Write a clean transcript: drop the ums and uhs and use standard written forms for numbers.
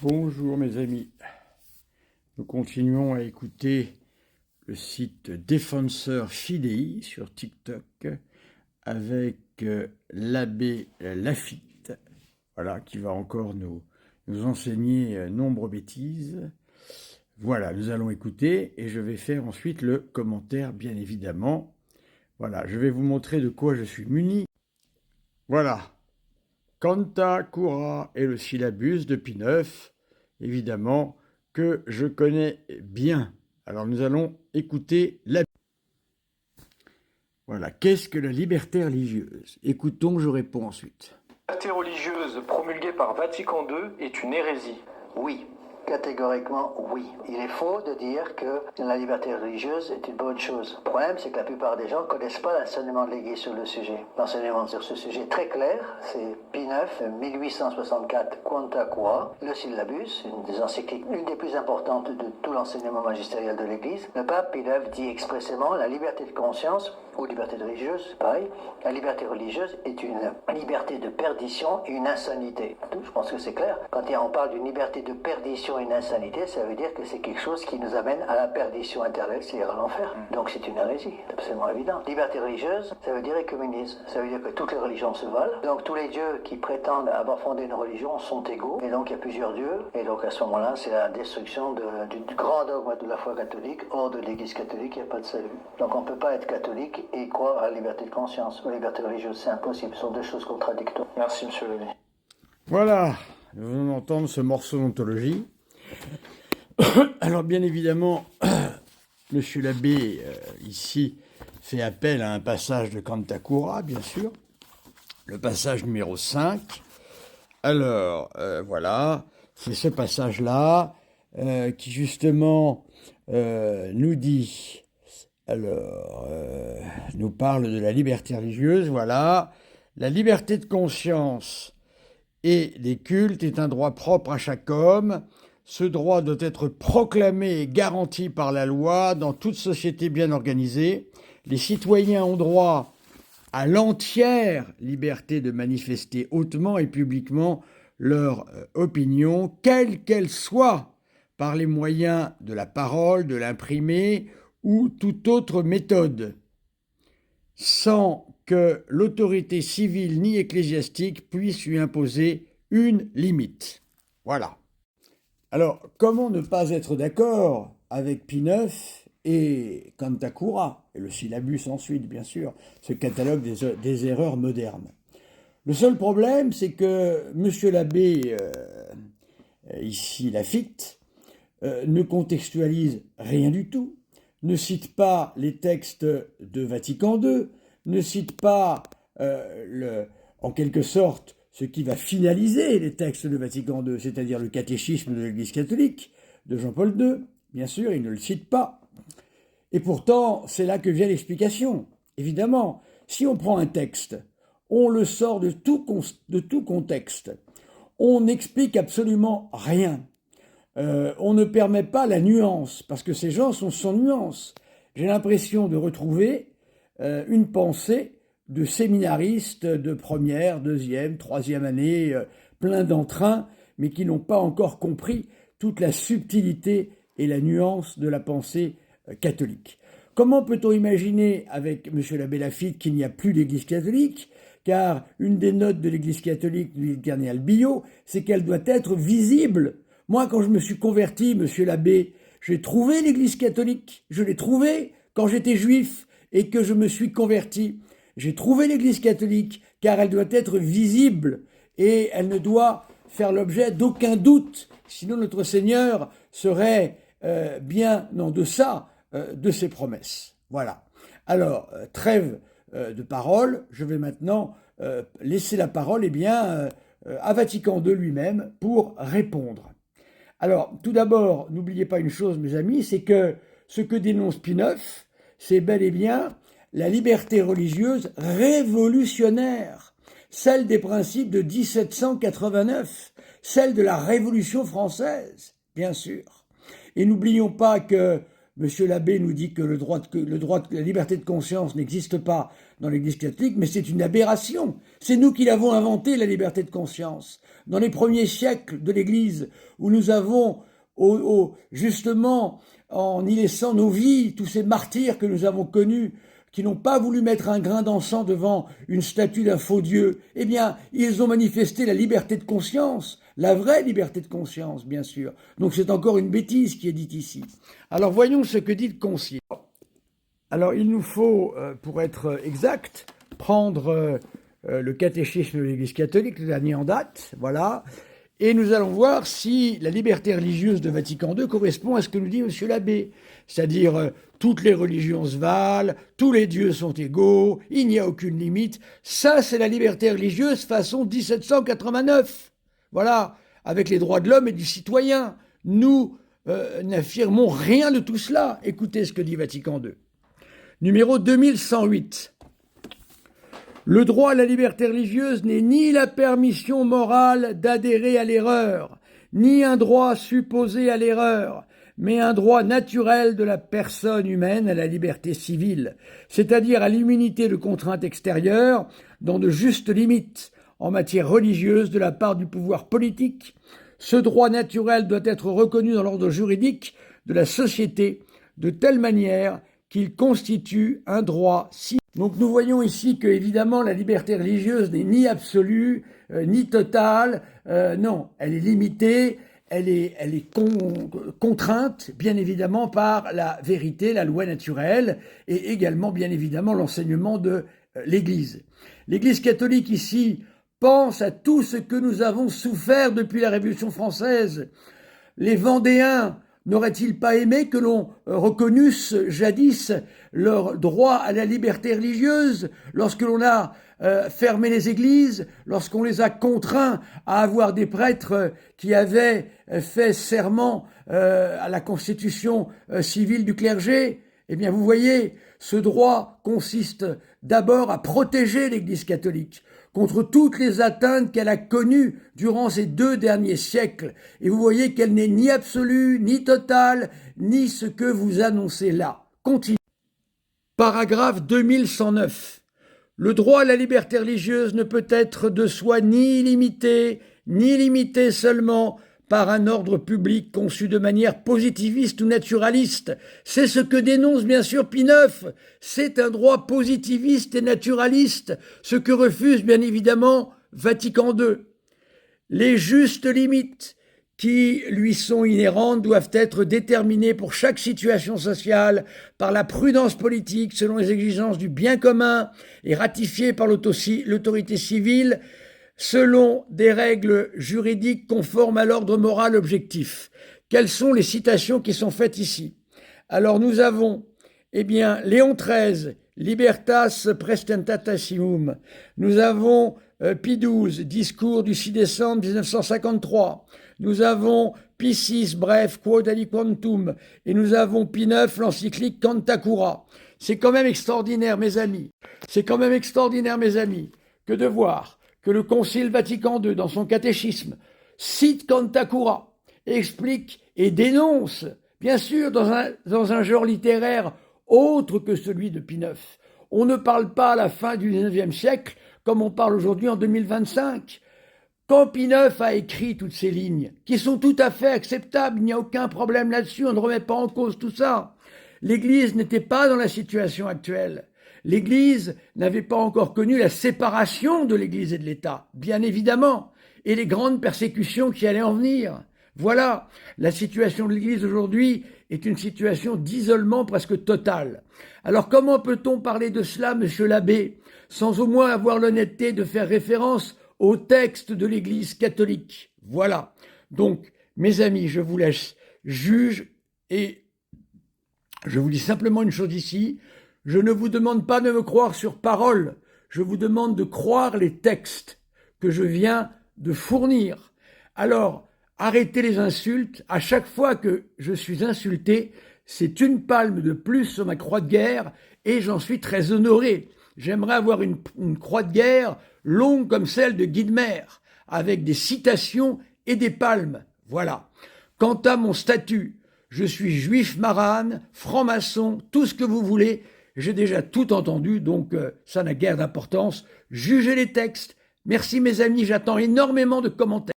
Bonjour mes amis, nous continuons à écouter le site Défenseur Fidei sur TikTok avec l'abbé Laffitte, voilà, qui va encore nous enseigner nombre de bêtises. Voilà, nous allons écouter et je vais faire ensuite le commentaire bien évidemment. Voilà, je vais vous montrer de quoi je suis muni. Voilà, Canta Cura et le syllabus de Pie IX, évidemment, que je connais bien. Alors nous allons écouter la... Voilà, qu'est-ce que la liberté religieuse? Écoutons, je réponds ensuite. La liberté religieuse promulguée par Vatican II est une hérésie. Oui, catégoriquement oui. Il est faux de dire que la liberté religieuse est une bonne chose. Le problème, c'est que la plupart des gens ne connaissent pas l'enseignement de l'Église sur le sujet. L'enseignement sur ce sujet est très clair, c'est Pie IX, 1864, Quanta Cura, le syllabus, une des encycliques, une des plus importantes de tout l'enseignement magistériel de l'Église. Le pape Pie IX dit expressément la liberté de conscience, ou liberté religieuse, pareil, la liberté religieuse est une liberté de perdition et une insanité. Je pense que c'est clair. Quand on parle d'une liberté de perdition et une insanité, ça veut dire que c'est quelque chose qui nous amène à la perdition intérieure, c'est-à-dire à l'enfer. Donc c'est une hérésie, c'est absolument évident. Liberté religieuse, ça veut dire écuménisme. Ça veut dire que toutes les religions se valent. Donc tous les dieux qui prétendent avoir fondé une religion sont égaux. Et donc il y a plusieurs dieux. Et donc à ce moment-là, c'est la destruction du grand dogme de la foi catholique. Hors de l'Église catholique, il n'y a pas de salut. Donc on ne peut pas être catholique et croire à la liberté de conscience ou la liberté religieuse. C'est impossible. Ce sont deux choses contradictoires. Merci, monsieur Lévy. Voilà, nous venons d'entendre ce morceau d'anthologie. Alors bien évidemment, monsieur l'abbé, ici, fait appel à un passage de Canta Cura, bien sûr, le passage numéro 5. Alors, voilà, c'est ce passage-là qui justement nous dit, alors, nous parle de la liberté religieuse, voilà, la liberté de conscience et des cultes est un droit propre à chaque homme. Ce droit doit être proclamé et garanti par la loi dans toute société bien organisée. Les citoyens ont droit à l'entière liberté de manifester hautement et publiquement leur opinion, quelle qu'elle soit, par les moyens de la parole, de l'imprimé ou toute autre méthode, sans que l'autorité civile ni ecclésiastique puisse lui imposer une limite. Voilà. Alors, comment ne pas être d'accord avec Pie IX et Canta Cura, et le syllabus ensuite, bien sûr, ce catalogue des erreurs modernes? Le seul problème, c'est que M. l'abbé, ici Laffitte, ne contextualise rien du tout, ne cite pas les textes de Vatican II, ne cite pas, en quelque sorte, ce qui va finaliser les textes de Vatican II, c'est-à-dire le catéchisme de l'Église catholique de Jean-Paul II. Bien sûr, il ne le cite pas. Et pourtant, c'est là que vient l'explication. Évidemment, si on prend un texte, on le sort de tout contexte, on n'explique absolument rien. On ne permet pas la nuance, parce que ces gens sont sans nuance. J'ai l'impression de retrouver une pensée de séminaristes de première, deuxième, troisième année, plein d'entrain, mais qui n'ont pas encore compris toute la subtilité et la nuance de la pensée catholique. Comment peut-on imaginer, avec M. l'abbé Laffitte, qu'il n'y a plus d'Église catholique? Car une des notes de l'Église catholique du cardinal Billot, c'est qu'elle doit être visible. Moi, quand je me suis converti, M. l'abbé, j'ai trouvé l'Église catholique. Je l'ai trouvée quand j'étais juif et que je me suis converti. J'ai trouvé l'Église catholique car elle doit être visible et elle ne doit faire l'objet d'aucun doute. Sinon, notre Seigneur serait bien en deçà de ses promesses. Voilà. Alors, trêve de parole, je vais maintenant laisser la parole à Vatican II lui-même pour répondre. Alors, tout d'abord, n'oubliez pas une chose, mes amis, c'est que ce que dénonce Pie IX, c'est bel et bien la liberté religieuse révolutionnaire, celle des principes de 1789, celle de la Révolution française, bien sûr. Et n'oublions pas que M. l'abbé nous dit que la liberté de conscience n'existe pas dans l'Église catholique, mais c'est une aberration. C'est nous qui l'avons inventé, la liberté de conscience. Dans les premiers siècles de l'Église, où nous avons, justement, en y laissant nos vies, tous ces martyrs que nous avons connus, qui n'ont pas voulu mettre un grain d'encens devant une statue d'un faux Dieu, eh bien, ils ont manifesté la liberté de conscience, la vraie liberté de conscience, bien sûr. Donc c'est encore une bêtise qui est dite ici. Alors voyons ce que dit le Concile. Alors il nous faut, pour être exact, prendre le catéchisme de l'Église catholique, le dernier en date, voilà, et nous allons voir si la liberté religieuse de Vatican II correspond à ce que nous dit Monsieur l'abbé, c'est-à-dire toutes les religions se valent, tous les dieux sont égaux, il n'y a aucune limite. Ça, c'est la liberté religieuse façon 1789. Voilà, avec les droits de l'homme et du citoyen. Nous n'affirmons rien de tout cela. Écoutez ce que dit Vatican II. Numéro 2108. Le droit à la liberté religieuse n'est ni la permission morale d'adhérer à l'erreur, ni un droit supposé à l'erreur, mais un droit naturel de la personne humaine à la liberté civile, c'est-à-dire à l'immunité de contraintes extérieures dans de justes limites en matière religieuse de la part du pouvoir politique. Ce droit naturel doit être reconnu dans l'ordre juridique de la société de telle manière qu'il constitue un droit civil. Donc nous voyons ici que, évidemment, la liberté religieuse n'est ni absolue, ni totale, non, elle est limitée, elle est contrainte, bien évidemment, par la vérité, la loi naturelle, et également, bien évidemment, l'enseignement de l'Église. L'Église catholique, ici, pense à tout ce que nous avons souffert depuis la Révolution française. Les Vendéens n'auraient-ils pas aimé que l'on reconnût jadis leur droit à la liberté religieuse lorsque l'on a fermé les églises, lorsqu'on les a contraints à avoir des prêtres qui avaient fait serment à la constitution civile du clergé? Eh bien, vous voyez, ce droit consiste d'abord à protéger l'Église catholique contre toutes les atteintes qu'elle a connues durant ces 2 derniers siècles. Et vous voyez qu'elle n'est ni absolue, ni totale, ni ce que vous annoncez là. Continue. Paragraphe 2109. Le droit à la liberté religieuse ne peut être de soi ni illimité, ni limité seulement par un ordre public conçu de manière positiviste ou naturaliste. C'est ce que dénonce bien sûr Pie IX. C'est un droit positiviste et naturaliste, ce que refuse bien évidemment Vatican II. Les justes limites qui lui sont inhérentes doivent être déterminées pour chaque situation sociale par la prudence politique selon les exigences du bien commun et ratifiées par l'autorité civile selon des règles juridiques conformes à l'ordre moral objectif. Quelles sont les citations qui sont faites ici? Alors nous avons, Léon XIII, Libertas Praestantatissimum. Nous avons Pie XII, discours du 6 décembre 1953. Nous avons Pie VI, bref, Quod aliquantum. Et nous avons Pie IX, l'encyclique Canta Cura. C'est quand même extraordinaire, mes amis. C'est quand même extraordinaire, mes amis, que de voir que le Concile Vatican II, dans son catéchisme, cite Canta Cura, explique et dénonce, bien sûr, dans un genre littéraire autre que celui de Pie IX. On ne parle pas à la fin du XIXe siècle comme on parle aujourd'hui en 2025. Quand Pie IX a écrit toutes ces lignes, qui sont tout à fait acceptables, il n'y a aucun problème là-dessus, on ne remet pas en cause tout ça. L'Église n'était pas dans la situation actuelle. L'Église n'avait pas encore connu la séparation de l'Église et de l'État, bien évidemment, et les grandes persécutions qui allaient en venir. Voilà, la situation de l'Église aujourd'hui est une situation d'isolement presque total. Alors comment peut-on parler de cela, monsieur l'abbé, sans au moins avoir l'honnêteté de faire référence au texte de l'Église catholique? Voilà, donc, mes amis, je vous laisse juge et je vous dis simplement une chose ici. Je ne vous demande pas de me croire sur parole, je vous demande de croire les textes que je viens de fournir. Alors, arrêtez les insultes. À chaque fois que je suis insulté, c'est une palme de plus sur ma croix de guerre et j'en suis très honoré. J'aimerais avoir une croix de guerre longue comme celle de Guynemer, avec des citations et des palmes. Voilà. Quant à mon statut, je suis juif marane, franc-maçon, tout ce que vous voulez. j'ai déjà tout entendu, donc ça n'a guère d'importance. Jugez les textes. Merci mes amis, j'attends énormément de commentaires.